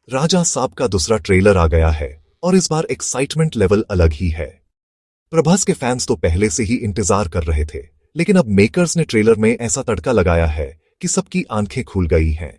राजा साहब का दूसरा ट्रेलर आ गया है और इस बार एक्साइटमेंट लेवल अलग ही है। प्रभास के फैंस तो पहले से ही इंतजार कर रहे थे, लेकिन अब मेकर्स ने ट्रेलर में ऐसा तड़का लगाया है कि सबकी आंखें खुल गई हैं।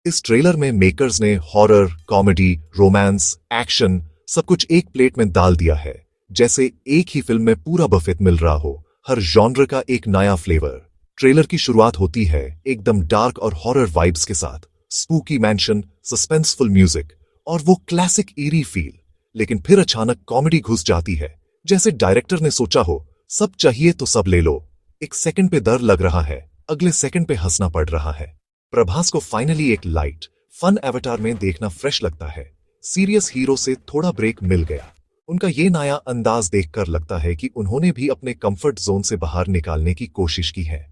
इस ट्रेलर में मेकर्स ने हॉरर, कॉमेडी, रोमांस, एक्शन सब कुछ एक प्लेट में डाल दिया है, जैसे एक ही फिल्म में पूरा बफेट मिल रहा हो, हर जॉनर का एक नया फ्लेवर। ट्रेलर की शुरुआत होती है एकदम डार्क और हॉरर वाइब्स के साथ, स्पूकी मैंशन, सस्पेंसफुल म्यूजिक और वो क्लासिक ईरी फील। लेकिन फिर अचानक कॉमेडी घुस जाती है, जैसे डायरेक्टर ने सोचा हो सब चाहिए तो सब ले लो। एक सेकंड पे डर लग रहा है, अगले सेकंड पे हंसना पड़ रहा है। प्रभास को फाइनली एक लाइट फन एवतार में देखना फ्रेश लगता है। सीरियस हीरो से थोड़ा ब्रेक मिल गया। उनका ये नया अंदाज देखकर लगता है कि उन्होंने भी अपने कंफर्ट जोन से बाहर निकालने की कोशिश की है।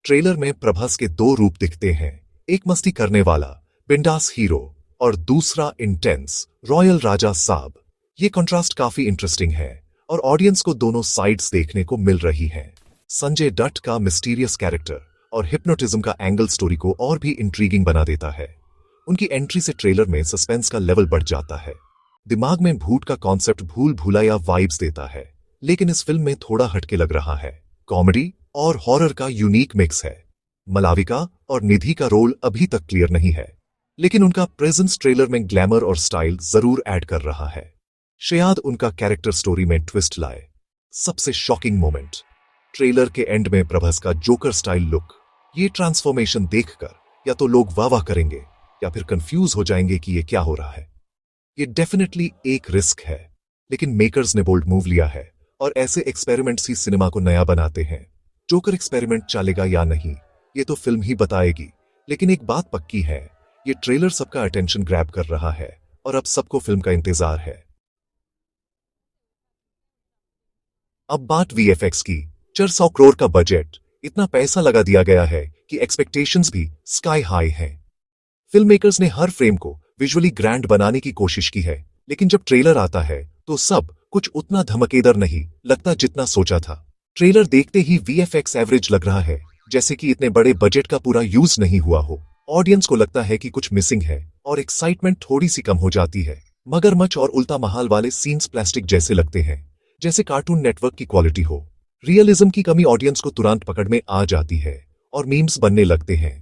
ट्रेलर में प्रभास के दो रूप दिखते हैं, एक मस्ती करने वाला बिंदास हीरो और दूसरा इंटेंस रॉयल राजा साहब। ये कंट्रास्ट काफी इंटरेस्टिंग है और ऑडियंस को दोनों साइड्स देखने को मिल रही हैं। संजय दत्त का मिस्टीरियस कैरेक्टर और हिप्नोटिज्म का एंगल स्टोरी को और भी इंट्रीगिंग बना देता है। उनकी एंट्री से ट्रेलर में सस्पेंस का लेवल बढ़ जाता है। दिमाग में भूत का कॉन्सेप्ट भूल भुलैया वाइब्स देता है, लेकिन इस फिल्म में थोड़ा हटके लग रहा है। कॉमेडी और हॉरर का यूनिक मिक्स है। मलाविका और निधि का रोल अभी तक क्लियर नहीं है, लेकिन उनका प्रेजेंस ट्रेलर में ग्लैमर और स्टाइल जरूर ऐड कर रहा है। शायद उनका कैरेक्टर स्टोरी में ट्विस्ट लाए। सबसे शॉकिंग मोमेंट ट्रेलर के एंड में प्रभास का जोकर स्टाइल लुक। ये ट्रांसफॉर्मेशन देखकर या तो लोग वाह वाह करेंगे या फिर कंफ्यूज हो जाएंगे कि ये क्या हो रहा है। ये डेफिनेटली एक रिस्क है, लेकिन मेकर्स ने बोल्ड मूव लिया है और ऐसे एक्सपेरिमेंट्स ही सिनेमा को नया बनाते हैं। जोकर एक्सपेरिमेंट चलेगा या नहीं, ये तो फिल्म ही बताएगी, लेकिन एक बात पक्की है, ये ट्रेलर सबका अटेंशन ग्रैब कर रहा है और अब सबको फिल्म का इंतजार है। अब बात वीएफएक्स की। 400 करोड़ का बजट, इतना पैसा लगा दिया गया है कि एक्सपेक्टेशंस भी स्काई हाई हैं। फिल्म मेकर्स ने हर फ्रेम को विजुअली ग्रैंड बनाने की कोशिश की है, लेकिन जब ट्रेलर आता है तो सब कुछ उतना धमाकेदार नहीं लगता जितना सोचा था। ट्रेलर देखते ही वीएफएक्स एवरेज लग रहा है, जैसे कि इतने बड़े बजट का पूरा यूज नहीं हुआ हो। ऑडियंस को लगता है कि कुछ मिसिंग है और एक्साइटमेंट थोड़ी सी कम हो जाती है। मगरमच्छ और उल्टा महाल वाले सीन्स प्लास्टिक जैसे लगते हैं, जैसे कार्टून नेटवर्क की क्वालिटी हो। रियलिज्म की कमी ऑडियंस को तुरंत पकड़ में आ जाती है और मीम्स बनने लगते हैं।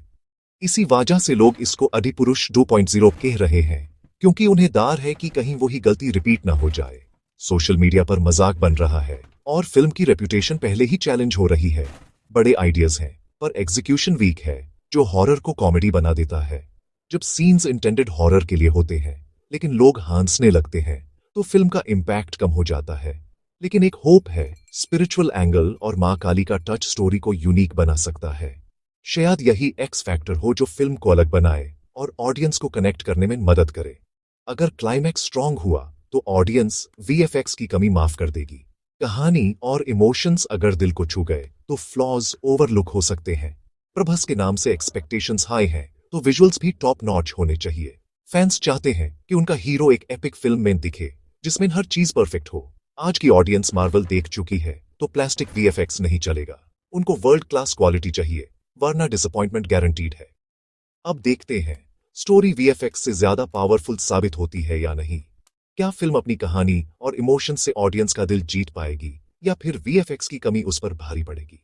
इसी वजह से लोग इसको अधिपुरुष 2.0 कह रहे हैं, क्योंकि उन्हें डर है कि कहीं वही गलती रिपीट ना हो जाए। सोशल मीडिया पर मजाक बन रहा है और फिल्म की रेपुटेशन पहले ही चैलेंज हो रही है। बड़े आइडियाज हैं पर एग्जीक्यूशन वीक है, जो हॉरर को कॉमेडी बना देता है। जब सीन्स इंटेंडेड हॉरर के लिए होते हैं लेकिन लोग हंसने लगते हैं, तो फिल्म का इम्पैक्ट कम हो जाता है। लेकिन एक होप है, स्पिरिचुअल एंगल और मां काली का टच स्टोरी को यूनिक बना सकता है। शायद यही एक्स फैक्टर हो जो फिल्म को अलग बनाए और ऑडियंस को कनेक्ट करने में मदद करे। अगर क्लाइमैक्स स्ट्रांग हुआ तो ऑडियंस वीएफएक्स की कमी माफ कर देगी। कहानी और इमोशंस अगर दिल को छू गए तो फ्लॉज ओवरलुक हो सकते हैं। प्रभास के नाम से एक्सपेक्टेशंस हाई हैं, तो विजुअल्स भी टॉप नॉच होने चाहिए। फैंस चाहते हैं कि उनका हीरो एक एपिक फिल्म में दिखे, जिसमें हर चीज परफेक्ट हो। आज की ऑडियंस मार्वल देख चुकी है, तो प्लास्टिक वीएफएक्स नहीं चलेगा। उनको वर्ल्ड क्लास क्वालिटी चाहिए, वरना डिसअपॉइंटमेंट गारंटीड है। अब देखते हैं स्टोरी वीएफएक्स से ज्यादा पावरफुल साबित होती है या नहीं। क्या फिल्म अपनी कहानी और इमोशन से ऑडियंस का दिल जीत पाएगी या फिर वीएफएक्स की कमी उस पर भारी पड़ेगी।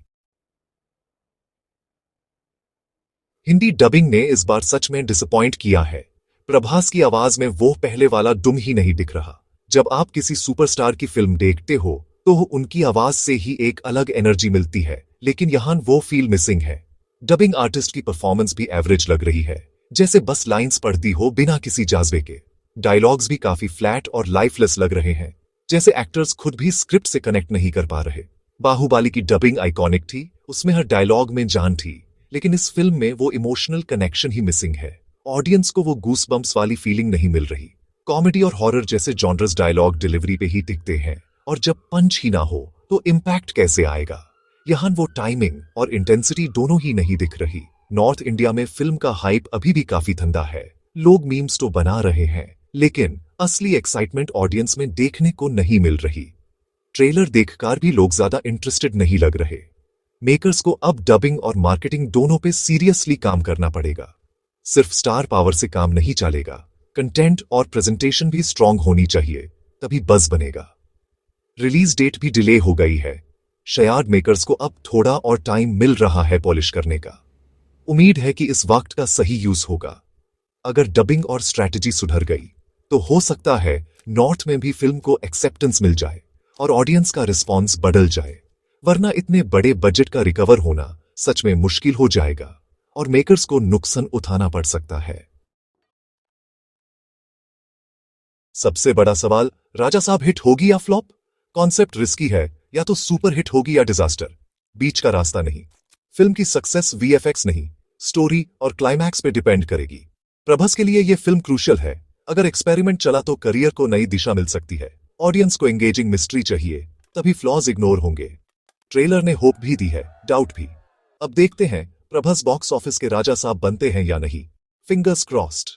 हिंदी डबिंग ने इस बार सच में डिसअपॉइंट किया है। प्रभास की आवाज में वो पहले वाला दुम ही नहीं दिख रहा। जब आप किसी सुपरस्टार की फिल्म देखते हो तो उनकी आवाज से ही एक अलग एनर्जी मिलती है, लेकिन यहां वो फील मिसिंग है। डबिंग आर्टिस्ट की परफॉर्मेंस भी एवरेज लग रही है, जैसे बस लाइंस पढ़ती हो बिना किसी जज्बे के। डायलॉग्स भी काफी फ्लैट और लाइफलेस लग रहे हैं, जैसे एक्टर्स खुद भी स्क्रिप्ट से कनेक्ट नहीं कर पा रहे। बाहुबली की डबिंग आइकॉनिक थी, उसमें हर डायलॉग में जान थी, लेकिन इस फिल्म में वो इमोशनल कनेक्शन ही मिसिंग है। ऑडियंस को वो गूसबम्प्स वाली फीलिंग नहीं मिल रही। कॉमेडी और हॉरर जैसे जॉनर्स डायलॉग डिलीवरी पे ही टिकते हैं, और जब पंच ही ना हो तो इम्पैक्ट कैसे आएगा। यहाँ वो टाइमिंग और इंटेंसिटी दोनों ही नहीं दिख रही। नॉर्थ इंडिया में फिल्म का हाइप अभी भी काफी ठंडा है। लोग मीम्स तो बना रहे हैं, लेकिन असली एक्साइटमेंट ऑडियंस में देखने को नहीं मिल रही। ट्रेलर देखकर भी लोग ज्यादा इंटरेस्टेड नहीं लग रहे। मेकर्स को अब डबिंग और मार्केटिंग दोनों पे सीरियसली काम करना पड़ेगा। सिर्फ स्टार पावर से काम नहीं चलेगा। कंटेंट और प्रेजेंटेशन भी स्ट्रांग होनी चाहिए, तभी बज़ बनेगा। रिलीज डेट भी डिले हो गई है। शायद मेकर्स को अब थोड़ा और टाइम मिल रहा है पॉलिश करने का। उम्मीद है कि इस वक्त का सही यूज होगा। अगर डबिंग और स्ट्रैटेजी सुधर गई तो हो सकता है नॉर्थ में भी फिल्म को एक्सेप्टेंस मिल जाए और ऑडियंस का रिस्पॉन्स बदल जाए, वरना इतने बड़े बजट का रिकवर होना सच में मुश्किल हो जाएगा और मेकर्स को नुकसान उठाना पड़ सकता है। सबसे बड़ा सवाल, राजा साहब हिट होगी या फ्लॉप? कॉन्सेप्ट रिस्की है, या तो सुपर हिट होगी या डिजास्टर, बीच का रास्ता नहीं। फिल्म की सक्सेस वीएफएक्स नहीं, स्टोरी और क्लाइमैक्स पे डिपेंड करेगी। प्रभास के लिए यह फिल्म क्रूशियल है। अगर एक्सपेरिमेंट चला तो करियर को नई दिशा मिल सकती है। ऑडियंस को एंगेजिंग मिस्ट्री चाहिए, तभी फ्लॉज इग्नोर होंगे। ट्रेलर ने होप भी दी है, डाउट भी। अब देखते हैं प्रभास बॉक्स ऑफिस के राजा साहब बनते हैं या नहीं। Fingers crossed.